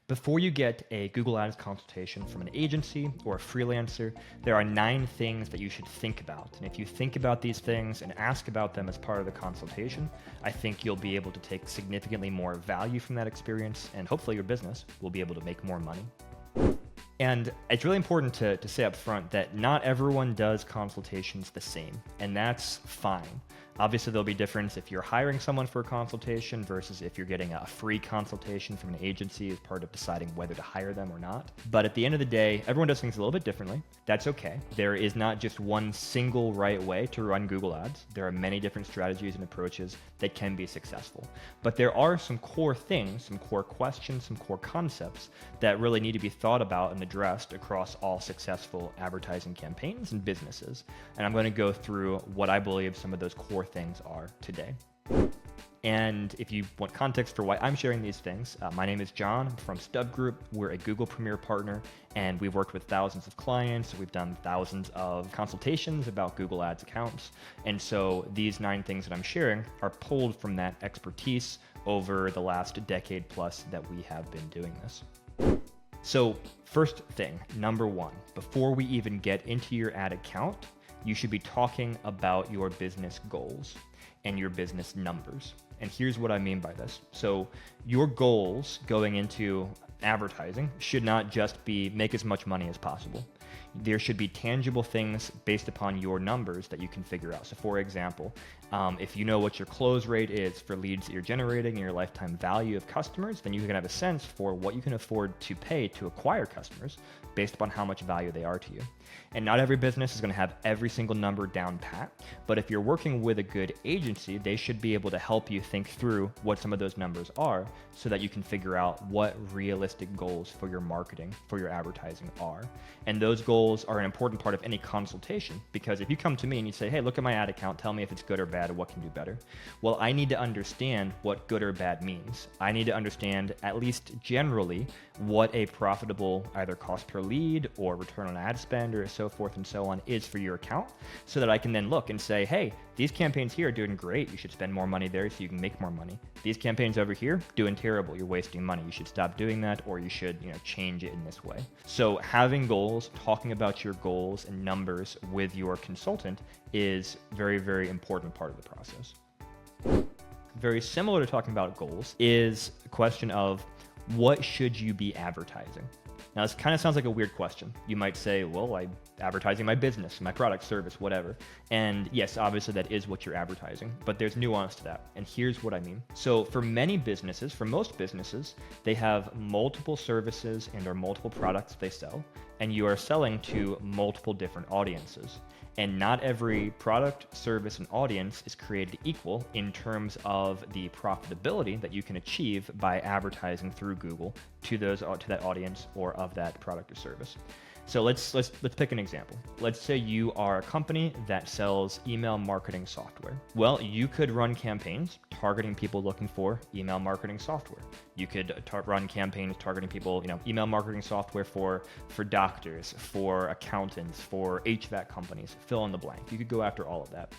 Before you get a Google Ads consultation from an agency or a freelancer, there are 9 things that you should think about. And if you think about these things and ask about them as part of the consultation, I think you'll be able to take significantly more value from that experience, and hopefully your business will be able to make more money. And it's really important to say up front that not everyone does consultations the same, and that's fine. Obviously, there'll be difference if you're hiring someone for a consultation versus if you're getting a free consultation from an agency as part of deciding whether to hire them or not. But at the end of the day, everyone does things a little bit differently. That's okay. There is not just one single right way to run Google Ads. There are many different strategies and approaches that can be successful. But there are some core things, some core questions, some core concepts that really need to be thought about and addressed across all successful advertising campaigns and businesses. And I'm going to go through what I believe some of those core things are today. And if you want context for why I'm sharing these things, my name is John. I'm from StubGroup. We're a Google Premier partner, and we've worked with thousands of clients. We've done thousands of consultations about Google Ads accounts. And so these 9 things that I'm sharing are pulled from that expertise over the last decade plus that we have been doing this. So first thing, number 1, before we even get into your ad account, you should be talking about your business goals and your business numbers. And here's what I mean by this. So your goals going into advertising should not just be make as much money as possible. There should be tangible things based upon your numbers that you can figure out. So for example, if you know what your close rate is for leads that you're generating and your lifetime value of customers, then you can have a sense for what you can afford to pay to acquire customers based upon how much value they are to you. And not every business is going to have every single number down pat, but if you're working with a good agency, they should be able to help you think through what some of those numbers are so that you can figure out what realistic goals for your marketing, for your advertising are. And those goals are an important part of any consultation, because if you come to me and you say, hey, look at my ad account, tell me if it's good or bad or what can do better. Well, I need to understand what good or bad means. I need to understand, at least generally, what a profitable either cost per lead or return on ad spend or so forth and so on is for your account, so that I can then look and say, hey, these campaigns here are doing great. You should spend more money there so you can make more money. These campaigns over here doing terrible. You're wasting money. You should stop doing that, or you should, change it in this way. So having goals, talking about your goals and numbers with your consultant is very, very important part of the process. Very similar to talking about goals is a question of what should you be advertising? Now, this kind of sounds like a weird question. You might say, well, I'm advertising my business, my product, service, whatever. And yes, obviously that is what you're advertising, but there's nuance to that. And here's what I mean. So for many businesses, for most businesses, they have multiple services and or multiple products they sell, and you are selling to multiple different audiences. And not every product, service, and audience is created equal in terms of the profitability that you can achieve by advertising through Google to that audience or of that product or service. So let's pick an example. Let's say you are a company that sells email marketing software. Well, you could run campaigns targeting people looking for email marketing software. You could run campaigns targeting people, email marketing software for doctors, for accountants, for HVAC companies, fill in the blank. You could go after all of that.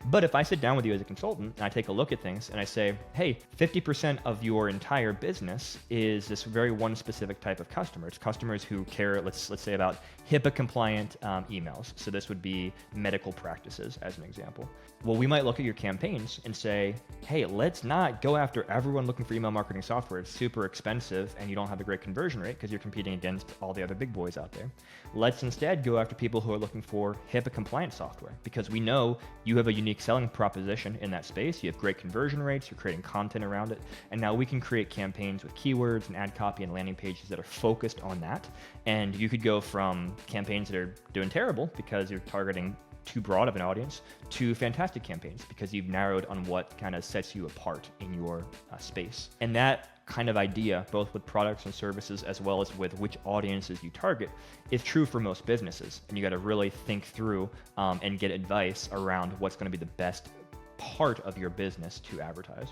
But if I sit down with you as a consultant and I take a look at things and I say, hey, 50% of your entire business is this very one specific type of customer. It's customers who care, let's say, about HIPAA compliant emails. So this would be medical practices as an example. Well, we might look at your campaigns and say, hey, let's not go after everyone looking for email marketing software. It's super expensive and you don't have a great conversion rate because you're competing against all the other big boys out there. Let's instead go after people who are looking for HIPAA compliant software, because we know you have a unique selling proposition in that space. You have great conversion rates, you're creating content around it, and now we can create campaigns with keywords and ad copy and landing pages that are focused on that. And you could go from campaigns that are doing terrible because you're targeting too broad of an audience to fantastic campaigns because you've narrowed on what kind of sets you apart in your space. And that kind of idea, both with products and services as well as with which audiences you target, is true for most businesses. And you got to really think through and get advice around what's going to be the best part of your business to advertise.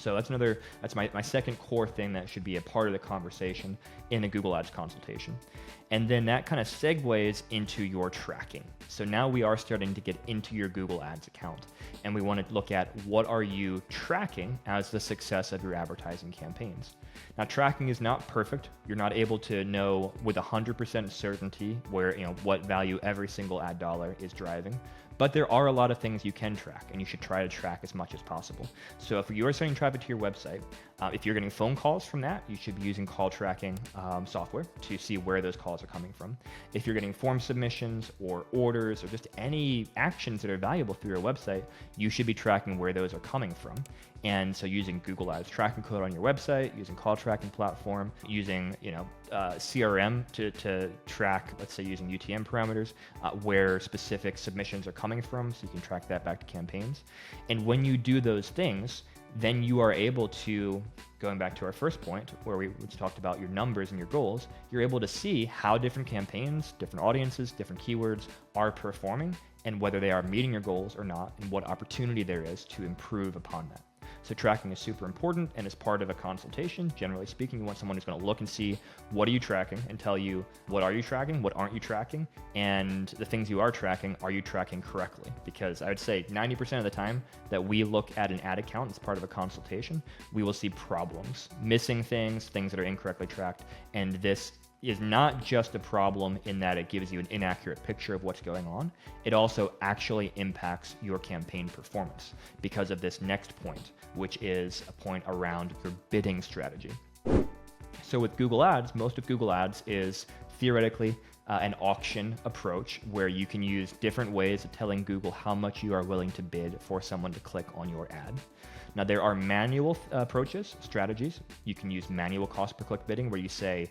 So that's my second core thing that should be a part of the conversation in a Google Ads consultation. And then that kind of segues into your tracking. So now we are starting to get into your Google Ads account, and we want to look at what are you tracking as the success of your advertising campaigns. Now, tracking is not perfect. You're not able to know with 100% certainty where, what value every single ad dollar is driving. But there are a lot of things you can track, and you should try to track as much as possible. So if you are sending traffic to your website, if you're getting phone calls from that, you should be using call tracking software to see where those calls are coming from. If you're getting form submissions or orders or just any actions that are valuable through your website, you should be tracking where those are coming from. And so using Google Ads tracking code on your website, using call tracking platform, using CRM to track, let's say using UTM parameters, where specific submissions are coming from, so you can track that back to campaigns. And when you do those things, then you are able to, going back to our first point where we talked about your numbers and your goals, you're able to see how different campaigns, different audiences, different keywords are performing, and whether they are meeting your goals or not, and what opportunity there is to improve upon that. So tracking is super important, and as part of a consultation, generally speaking, you want someone who's going to look and see what are you tracking and tell you what are you tracking, what aren't you tracking, and the things you are tracking correctly? Because I would say 90% of the time that we look at an ad account as part of a consultation, we will see problems, missing things that are incorrectly tracked, and this is not just a problem in that it gives you an inaccurate picture of what's going on. It also actually impacts your campaign performance because of this next point, which is a point around your bidding strategy. So with Google Ads, most of Google Ads is theoretically an auction approach where you can use different ways of telling Google how much you are willing to bid for someone to click on your ad. Now, there are manual approaches, strategies. You can use manual cost per click bidding where you say,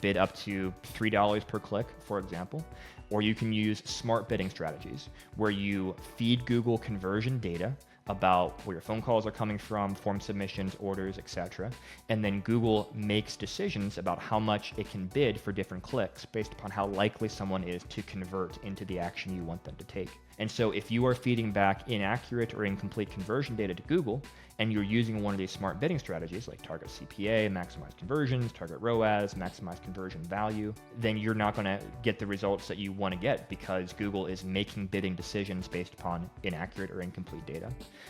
bid up to $3 per click, for example. Or you can use smart bidding strategies where you feed Google conversion data about where your phone calls are coming from, form submissions, orders, etc. And then Google makes decisions about how much it can bid for different clicks based upon how likely someone is to convert into the action you want them to take. And so if you are feeding back inaccurate or incomplete conversion data to Google, and you're using one of these smart bidding strategies like target CPA, maximize conversions, target ROAS, maximize conversion value, then you're not going to get the results that you want to get because Google is making bidding decisions based upon inaccurate or incomplete data.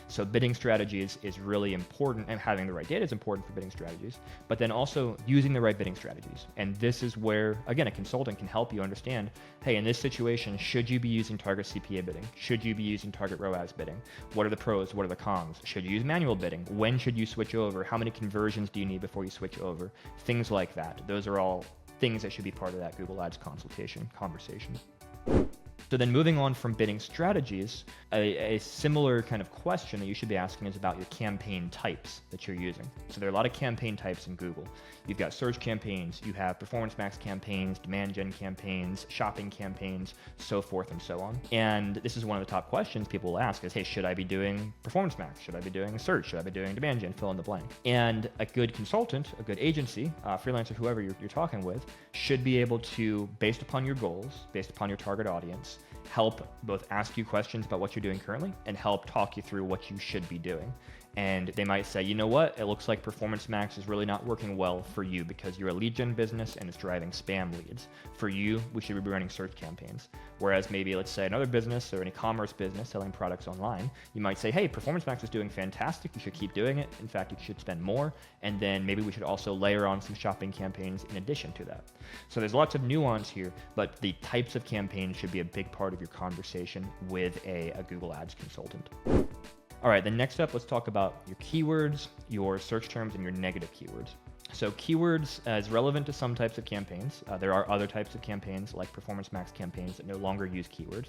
So bidding strategies is really important, and having the right data is important for bidding strategies, but then also using the right bidding strategies. And this is where, again, a consultant can help you understand, hey, in this situation, should you be using target CPA bidding? Should you be using target ROAS bidding? What are the pros? What are the cons? Should you use manual bidding? When should you switch over? How many conversions do you need before you switch over? Things like that. Those are all things that should be part of that Google Ads consultation conversation. So then moving on from bidding strategies, a similar kind of question that you should be asking is about your campaign types that you're using. So there are a lot of campaign types in Google. You've got search campaigns, you have performance max campaigns, demand gen campaigns, shopping campaigns, so forth and so on. And this is one of the top questions people will ask is, hey, should I be doing performance max? Should I be doing search? Should I be doing demand gen? Fill in the blank. And a good consultant, a good agency, freelancer, whoever you're talking with, should be able to, based upon your goals, based upon your target audience, help both ask you questions about what you're doing currently and help talk you through what you should be doing. And they might say, you know what, it looks like Performance Max is really not working well for you because you're a lead gen business and it's driving spam leads. For you, we should be running search campaigns. Whereas maybe, let's say, another business or an e-commerce business selling products online, you might say, hey, Performance Max is doing fantastic. You should keep doing it. In fact, you should spend more. And then maybe we should also layer on some shopping campaigns in addition to that. So there's lots of nuance here, but the types of campaigns should be a big part of your conversation with a Google Ads consultant. All right, then next up, let's talk about your keywords, your search terms, and your negative keywords. So keywords is relevant to some types of campaigns. There are other types of campaigns like Performance Max campaigns that no longer use keywords.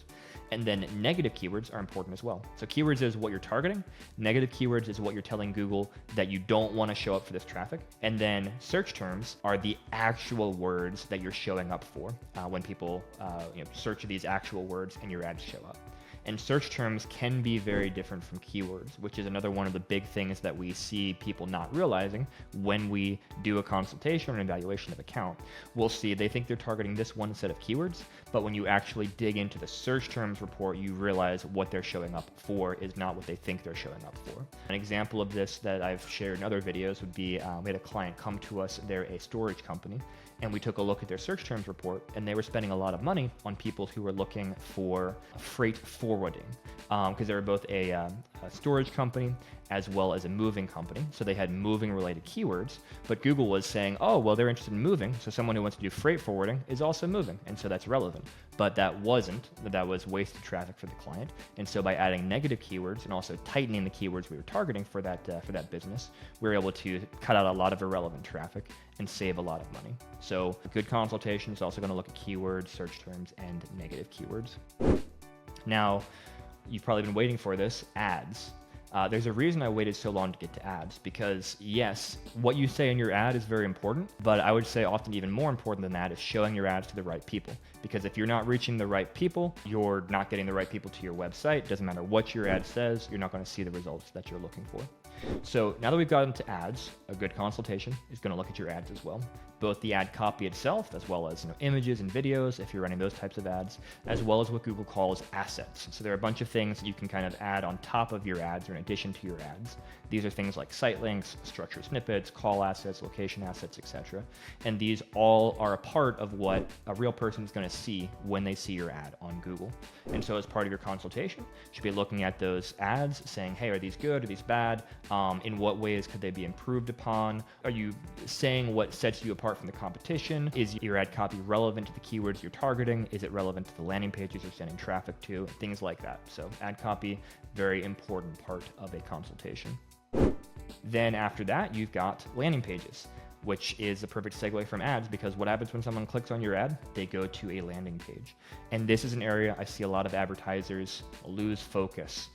And then negative keywords are important as well. So keywords is what you're targeting. Negative keywords is what you're telling Google that you don't want to show up for this traffic. And then search terms are the actual words that you're showing up for when people search these actual words and your ads show up. And search terms can be very different from keywords, which is another one of the big things that we see people not realizing when we do a consultation or an evaluation of account. We'll see they think they're targeting this one set of keywords, but when you actually dig into the search terms report, you realize what they're showing up for is not what they think they're showing up for. An example of this that I've shared in other videos would be we had a client come to us, they're a storage company, and we took a look at their search terms report, and they were spending a lot of money on people who were looking for freight forwarding, because they were both a storage company as well as a moving company. So they had moving related keywords, but Google was saying, oh, well, they're interested in moving, so someone who wants to do freight forwarding is also moving, and so that's relevant. But that wasn't, that was wasted traffic for the client. And so by adding negative keywords and also tightening the keywords we were targeting for that business, we were able to cut out a lot of irrelevant traffic and save a lot of money. So a good consultation is also going to look at keywords, search terms, and negative keywords. Now, you've probably been waiting for this, ads. There's a reason I waited so long to get to ads, because yes, what you say in your ad is very important, but I would say often even more important than that is showing your ads to the right people. Because if you're not reaching the right people, you're not getting the right people to your website. It doesn't matter what your ad says, you're not going to see the results that you're looking for. So now that we've gotten to ads, a good consultation is going to look at your ads as well. Both the ad copy itself, as well as images and videos, if you're running those types of ads, as well as what Google calls assets. So there are a bunch of things that you can kind of add on top of your ads or in addition to your ads. These are things like site links, structured snippets, call assets, location assets, etc. And these all are a part of what a real person is going to see when they see your ad on Google. And so as part of your consultation, you should be looking at those ads, saying, hey, are these good? Are these bad? In what ways could they be improved upon? Are you saying what sets you apart from the competition? Is your ad copy relevant to the keywords you're targeting? Is it relevant to the landing pages you're sending traffic to? Things like that. So ad copy, very important part of a consultation. Then after that, you've got landing pages, which is a perfect segue from ads, because what happens when someone clicks on your ad? They go to a landing page. And this is an area I see a lot of advertisers lose focus.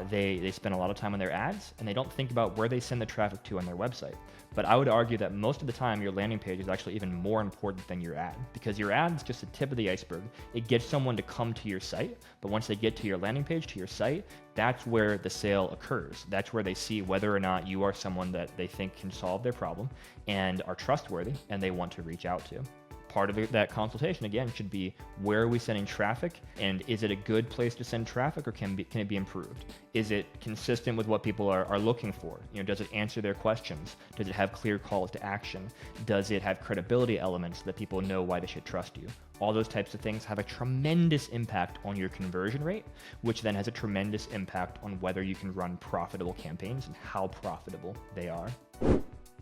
They spend a lot of time on their ads, and they don't think about where they send the traffic to on their website. But I would argue that most of the time your landing page is actually even more important than your ad, because your ad is just the tip of the iceberg. It gets someone to come to your site, but once they get to your landing page, to your site, that's where the sale occurs. That's where they see whether or not you are someone that they think can solve their problem and are trustworthy and they want to reach out to. Part of that consultation, again, should be where are we sending traffic, and is it a good place to send traffic, or can it be improved? Is it consistent with what people are looking for? Does it answer their questions? Does it have clear calls to action? Does it have credibility elements so that people know why they should trust you? All those types of things have a tremendous impact on your conversion rate, which then has a tremendous impact on whether you can run profitable campaigns and how profitable they are.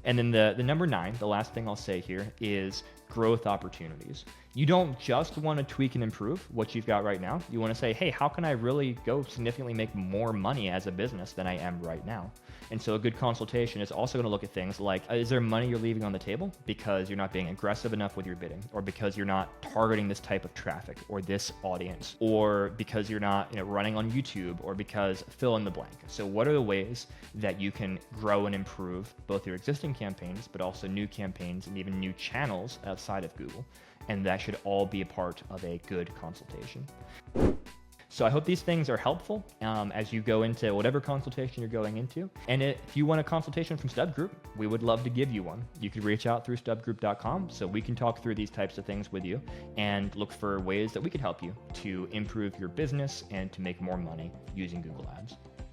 And then the number 9, the last thing I'll say here, is growth opportunities. You don't just want to tweak and improve what you've got right now. You want to say, hey, how can I really go significantly make more money as a business than I am right now? And so a good consultation is also going to look at things like, is there money you're leaving on the table because you're not being aggressive enough with your bidding, or because you're not targeting this type of traffic or this audience, or because you're not running on YouTube, or because fill in the blank. So what are the ways that you can grow and improve both your existing campaigns, but also new campaigns and even new channels outside of Google? And that should all be a part of a good consultation. So I hope these things are helpful as you go into whatever consultation you're going into. And if you want a consultation from StubGroup, we would love to give you one. You could reach out through StubGroup.com so we can talk through these types of things with you and look for ways that we could help you to improve your business and to make more money using Google Ads.